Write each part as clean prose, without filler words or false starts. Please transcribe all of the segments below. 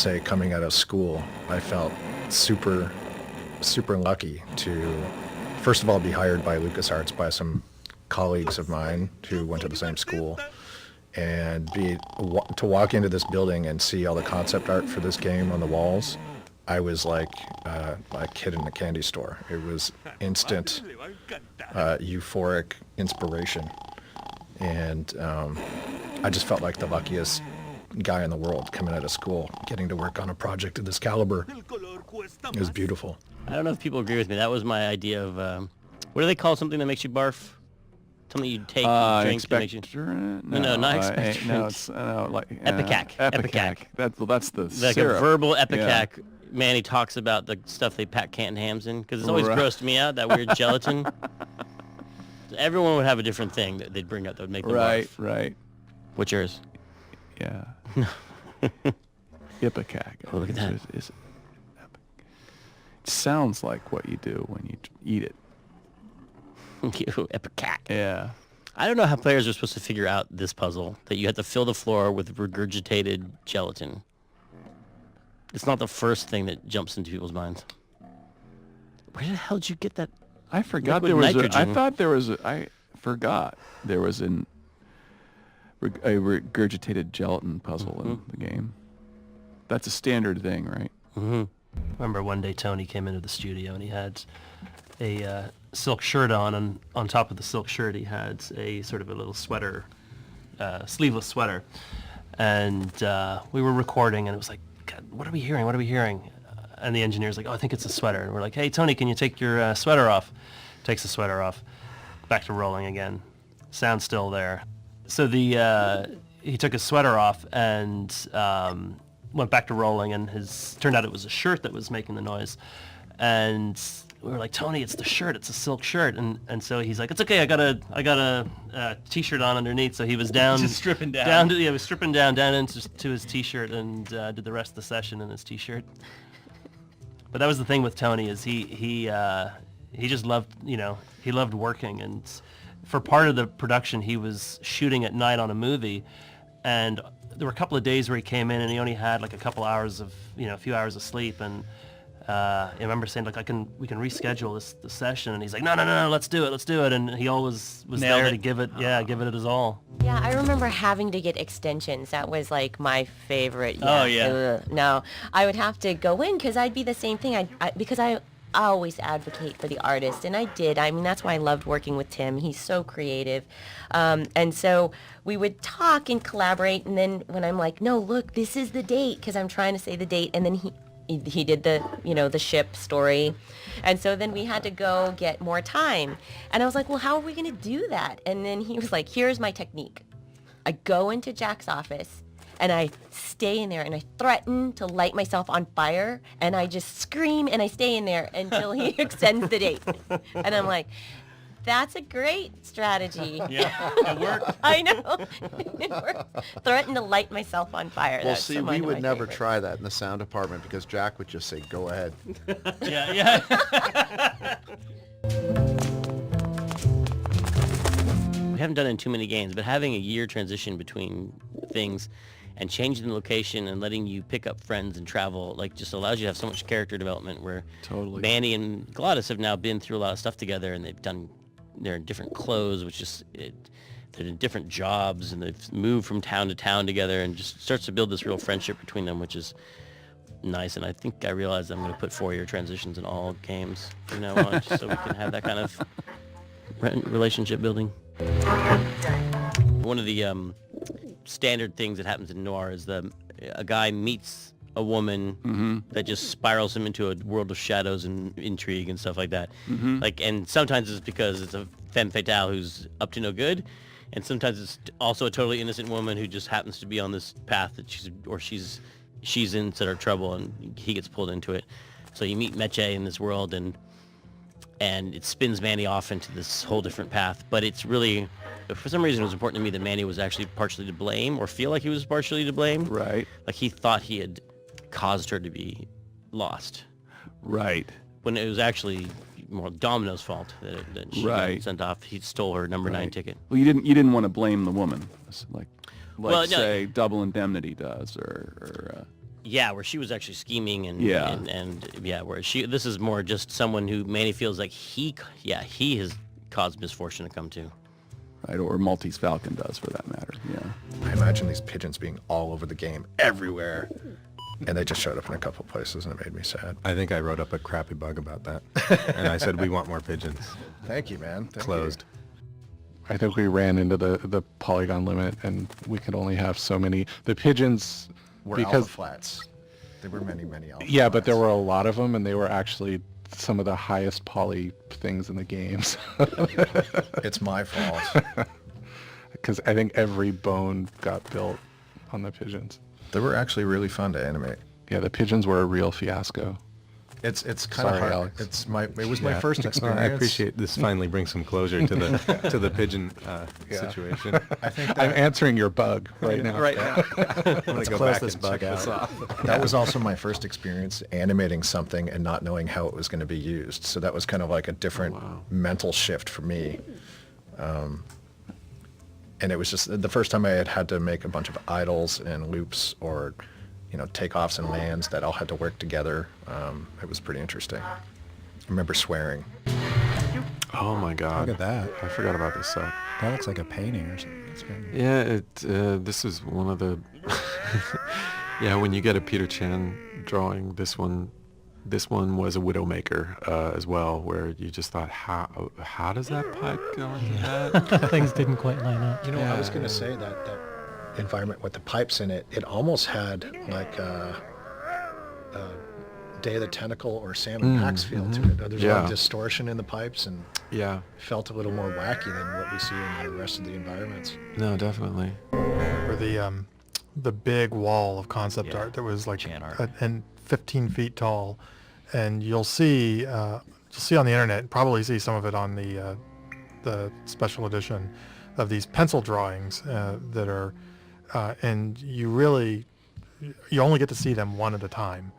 say coming out of school, I felt super lucky to, first of all, be hired by LucasArts by some colleagues of mine who went to the same school, and to walk into this building and see all the concept art for this game on the walls. I was like a kid in a candy store. It was instant, euphoric inspiration, and I just felt like the luckiest guy in the world coming out of school, getting to work on a project of this caliber. It was beautiful. I don't know if people agree with me. That was my idea of, what do they call something that makes you barf? Something you take, drink that makes you... No, not expectorant. No, it's like... Epicac. Epicac. That's the like syrup. A verbal epicac. Yeah. Manny talks about the stuff they pack canned hams in, because it's always grossed me out, that weird gelatin. Everyone would have a different thing that they'd bring up that would make them barf. Right. What's yours? Yeah. Ipecac. Oh, look at that. It sounds like what you do when you eat it. Ipecac. Yeah. I don't know how players are supposed to figure out this puzzle, that you have to fill the floor with regurgitated gelatin. It's not the first thing that jumps into people's minds. Where the hell did you get that? I forgot there was I thought there was I forgot there was a regurgitated gelatin puzzle in the game. That's a standard thing, right? Mm-hmm. Remember one day Tony came into the studio and he had a silk shirt on, and on top of the silk shirt he had a sort of a little sweater, sleeveless sweater. And we were recording and it was like, God, what are we hearing? And the engineer's like, oh, I think it's a sweater. And we're like, hey, Tony, can you take your sweater off? Takes the sweater off. Back to rolling again. Sound's still there. So he took his sweater off and went back to rolling, and turned out it was a shirt that was making the noise. And we were like, Tony, it's the shirt. It's a silk shirt. And so he's like, it's okay. I got a t-shirt on underneath. So he was down, just stripping down. He was stripping down into his t-shirt, and did the rest of the session in his t-shirt. But that was the thing with Tony, is he just loved, he loved working. And for part of the production, he was shooting at night on a movie, and there were a couple of days where he came in and he only had like a couple hours of, a few hours of sleep. And I remember saying, like, we can reschedule the session, and he's like, no, let's do it. And he always was there to give it his all. Yeah, I remember having to get extensions. That was like my favorite. Yeah. Oh yeah. No, I would have to go in because I'd be the same thing. Because I always advocate for the artist, and I did. I mean, that's why I loved working with Tim. He's so creative, and so we would talk and collaborate. And then when I'm like, no, look, this is the date, because I'm trying to say the date, and then he did the the ship story, and so then we had to go get more time. And I was like, well, how are we going to do that? And then he was like, here's my technique. I go into Jack's office and I stay in there and I threaten to light myself on fire, and I just scream and I stay in there until he extends the date. And I'm like, that's a great strategy. Yeah, it worked. I know. It worked. Threaten to light myself on fire. Well, That's see, we would never try that in the sound department, because Jack would just say, go ahead. Yeah. We haven't done it in too many games, but having a year transition between things and changing the location and letting you pick up friends and travel, like, just allows you to have so much character development, where Totally. Manny and Gladys have now been through a lot of stuff together, and they're in different clothes, which is they're in different jobs, and they've moved from town to town together, and just starts to build this real friendship between them, which is nice. And I think I realized I'm going to put 4-year transitions in all games from now on, just so we can have that kind of relationship building. One of the standard things that happens in noir is a guy meets a woman that just spirals him into a world of shadows and intrigue and stuff like that. And sometimes it's because it's a femme fatale who's up to no good, and sometimes it's also a totally innocent woman who just happens to be on this path that she's in sort of trouble, and he gets pulled into it. So you meet Meche in this world, and it spins Manny off into this whole different path. But it's really, for some reason, it was important to me that Manny was actually partially to blame, or feel like he was partially to blame. Right. Like he thought he had caused her to lost. Right. When it was actually more Domino's fault that she got sent off. He stole her number 9 ticket. Well, you didn't want to blame the woman, like Well, no. say Double Indemnity does, or Yeah, where she was actually scheming and Yeah. and yeah, where this is more just someone who Manny feels like he has caused misfortune to come to. Right, or Maltese Falcon does, for that matter. Yeah. I imagine these pigeons being all over the game, everywhere. And they just showed up in a couple places, and it made me sad. I think I wrote up a crappy bug about that. And I said, we want more pigeons. Thank you, man. Thank Closed. I think we ran into the polygon limit, and we could only have so many. The pigeons, We're because alpha flats. There were many, many alpha yeah, but there flats. were a lot of them, and they were actually some of the highest poly things in the games. It's my fault. Because I think every bone got built on the pigeons. They were actually really fun to animate. Yeah, the pigeons were a real fiasco. It's kind of Sorry, hard. Alex. It was my first Well, experience. I appreciate this finally brings some closure to the pigeon situation. I think I'm answering your bug right now. Right now. I'm going to go close back this and bug check this out. off. that was also my first experience animating something and not knowing how it was going to be used. So that was kind of like a different mental shift for me. And it was just the first time I had to make a bunch of idles and loops or, takeoffs and lands that all had to work together. It was pretty interesting. I remember swearing. Oh my God! Look at that. I forgot about this set. That looks like a painting or something. It's very neat. Yeah, this is one of the. Yeah, when you get a Peter Chan drawing, this one was a Widowmaker as well, where you just thought, how does that pipe go into that? Things didn't quite line up. I was going to say that environment with the pipes in it, it almost had like a Day of the Tentacle or Sam and Max feel to it. There's a lot of distortion in the pipes and Yeah, felt a little more wacky than what we see in the rest of the environments. no, definitely. Or the big wall of concept art that was like Chan art. and 15 feet tall, and you'll see on the internet, probably see some of it on the special edition of these pencil drawings that are, and you only get to see them one at a time.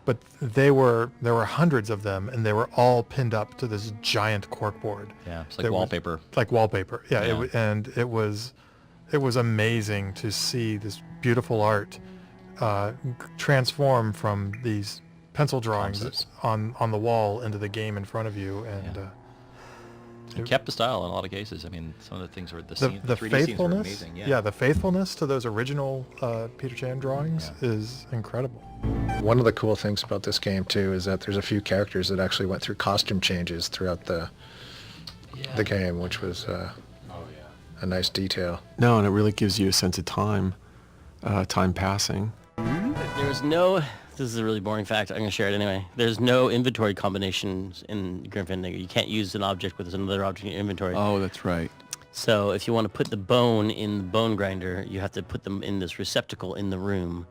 But there were hundreds of them, and they were all pinned up to this giant corkboard. Yeah, it's like that was- wallpaper. Like wallpaper. Yeah, Yeah. It was amazing to see this beautiful art transform from these pencil drawings Concepts. on the wall into the game in front of you, and It kept the style in a lot of cases. I mean, some of the things were the 3D scenes were faithfulness. amazing. Yeah, the faithfulness to those original Peter Chan drawings Yeah. is incredible. One of the cool things about this game too is that there's a few characters that actually went through costume changes throughout the game, which was a nice detail. No, and it really gives you a sense of time passing. There was no. This is a really boring fact. I'm going to share it anyway. There's no inventory combinations in Grim Fandango. You can't use an object with another object in your inventory. Oh, that's right. So if you want to put the bone in the bone grinder, you have to put them in this receptacle in the room.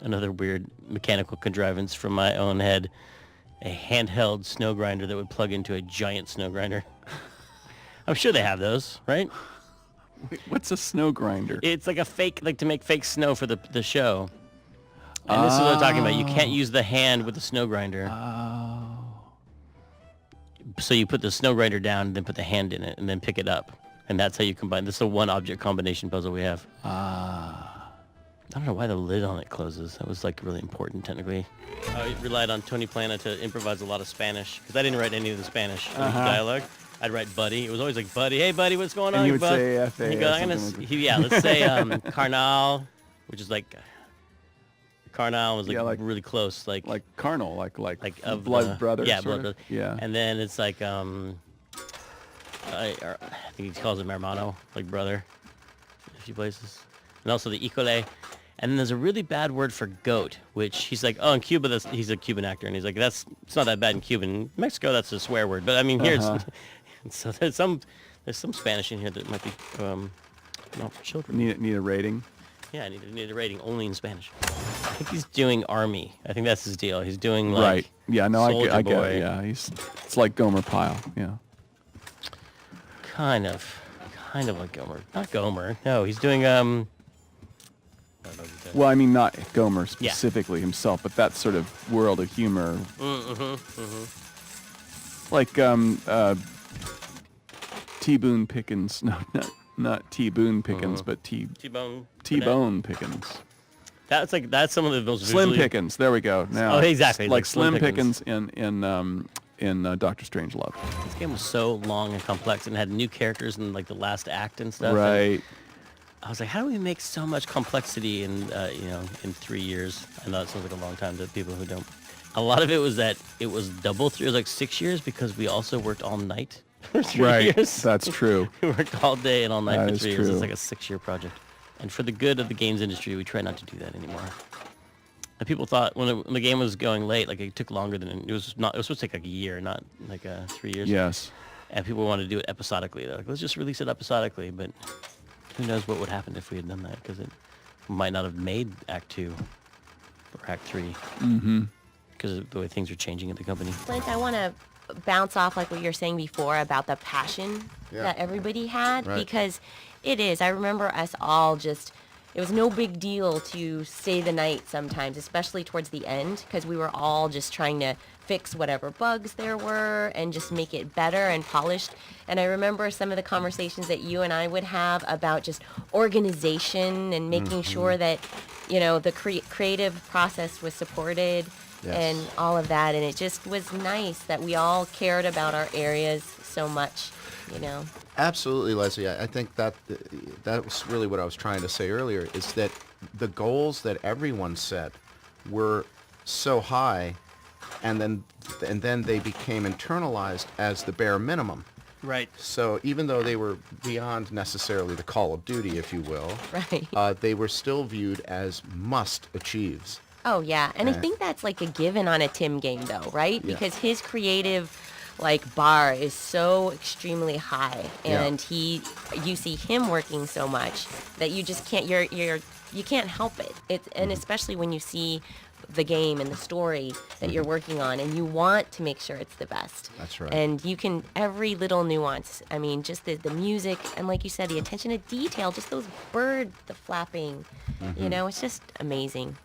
Another weird mechanical contrivance from my own head. A handheld snow grinder that would plug into a giant snow grinder. I'm sure they have those, right? Wait, what's a snow grinder? It's like a fake, like to make fake snow for the show. And this is what I'm talking about. You can't use the hand with the snow grinder. Oh. So you put the snow grinder down and then put the hand in it and then pick it up. And that's how you combine. This is a one object combination puzzle we have. I don't know why the lid on it closes. That was like really important technically. I relied on Tony Plana to improvise a lot of Spanish because I didn't write any of the Spanish dialogue. I'd write buddy. It was always like buddy. Hey buddy, what's going on? And he would bud? say F.A. And he'd go, or I'm gonna, something like yeah, let's say carnal, which is like carnal was like, Yeah, like- really close, like carnal, like of blood the- brother. Yeah, sort blood of? brother. Yeah. And then it's like I think he calls it hermano, like brother, in a few places. And also the Icole. And then there's a really bad word for goat, which he's like, oh, in Cuba, he's a Cuban actor, and he's like, it's not that bad in Cuba. In Mexico, that's a swear word. But I mean, here it's, so there's some Spanish in here that might be not for children. Need a rating. Yeah, I need a rating only in Spanish. I think he's doing army. I think that's his deal. He's doing like Right. Yeah. No, I Soldier get Boy. it. Yeah. It's like Gomer Pyle. Yeah. Kind of like Gomer. Not Gomer. No, he's doing Well, I mean, not Gomer specifically himself, but that sort of world of humor. Like T. Boone Pickens. No, not T. Boone Pickens, but T-Bone. T-Bone Pickens. that's some of the most Slim visually- Pickens. There we go. Now, Oh, exactly, Like like Slim Slim Pickens. Pickens in Doctor Strangelove. This game was so long and complex and had new characters in like the last act and stuff. and Right. I was like, how do we make so much complexity in in 3 years? I know it sounds like a long time to people who don't. A lot of it was that it was double through. It was like 6 years because we also worked all night for 3 Right. years. That's true. We worked all day and all night That for is 3 years. true. It's like a 6-year project. And for the good of the games industry, we try not to do that anymore. And people thought when the game was going late, like it took longer than it was not. It was supposed to take like a year, not like 3 years. Yes. And people wanted to do it episodically. They're like, let's just release it episodically. But who knows what would happen if we had done that? Because it might not have made Act 2 or Act 3. Mm-hmm. Because of the way things are changing at the company. Clint, I want to bounce off like what you're saying before about the passion that everybody had, because it is. I remember us all just, it was no big deal to stay the night sometimes, especially towards the end, because we were all just trying to fix whatever bugs there were and just make it better and polished. And I remember some of the conversations that you and I would have about just organization and making sure that, the creative process was supported. Yes. And all of that, and it just was nice that we all cared about our areas so much, Absolutely, Leslie. I think that was really what I was trying to say earlier, is that the goals that everyone set were so high, and then they became internalized as the bare minimum. Right. So even though they were beyond necessarily the Call of Duty, if you will, right. They were still viewed as must-achieves. Oh, yeah. And I think that's like a given on a Tim game, though, right? Yeah. Because his creative, bar is so extremely high. And you see him working so much that you just can't, you can't help it. And especially when you see the game and the story that you're working on, and you want to make sure it's the best. That's right. And you can, every little nuance, I mean, just the music, and like you said, the attention to detail, just those birds, the flapping, it's just amazing.